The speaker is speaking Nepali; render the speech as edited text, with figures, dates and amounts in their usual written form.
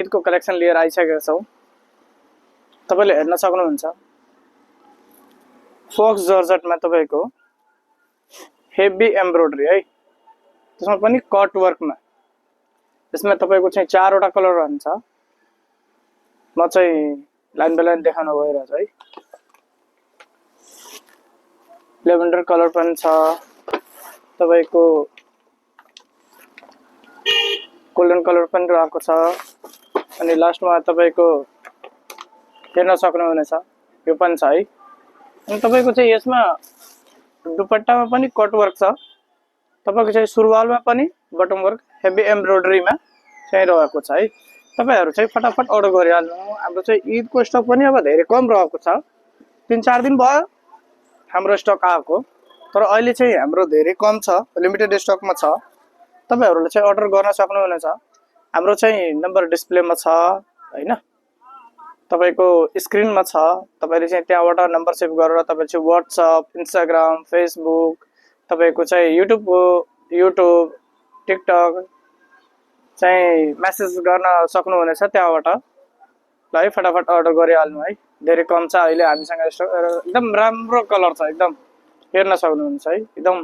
ईदको कलेक्सन लिएर आइसकेका छौँ। तपाईले हेर्न सक्नुहुन्छ फक्स जर्जेटमा तपाईको हेभी एम्ब्रोइडरी है, त्यसमा पनि कट वर्कमा। यसमा तपाईको चाहिँ 4 वटा कलर रहन्छ। म चाहिँ लाइन बाइ लाइन देखाउन गइरहेछु है। लेभेन्डर कलर पनि छ, तपाईको गोल्डन कलर पनि रहेको छ, अनि लास्टमा तपाईको हेर्न सक्नुहुनेछ यो पनि छ है। अनि तपाईको चाहिँ यसमा दुपट्टामा पनि कट वर्क छ, तपाईको चाहिँ सुरुवालमा पनि बटम वर्क हेभी एम्ब्रोइडरीमा चाहिँ रहेको छ है। तपाईहरु चाहिँ फटाफट अर्डर गरिहाल्नु। हाम्रो चाहिँ ईदको स्टक पनि अब धेरै कम रहेको छ। 3-4 दिन भयो हाम्रो स्टक आएको, तर अहिले चाहिँ हाम्रो धेरै कम छ, लिमिटेड स्टकमा छ। तपाईहरुले चाहिँ अर्डर गर्न सक्नुहुनेछ। हाम्रो चाहिँ नम्बर डिस्प्लेमा छ हैन, तपाईको स्क्रिनमा छ। तपाईले चाहिँ त्यहाँबाट नम्बर सेभ गरेर तपाई चाहिँ WhatsApp, Instagram, Facebook, तपाईको चाहिँ YouTube, TikTok चाहिँ मेसेज गर्न सक्नुहुनेछ त्यहाँबाट। ल है फटाफट अर्डर गरिहाल्नु है। धेरै कम छ अहिले हामीसँग स्टक। एकदम राम्रो कलर छ, एकदम हेर्न सक्नुहुन्छ है, एकदम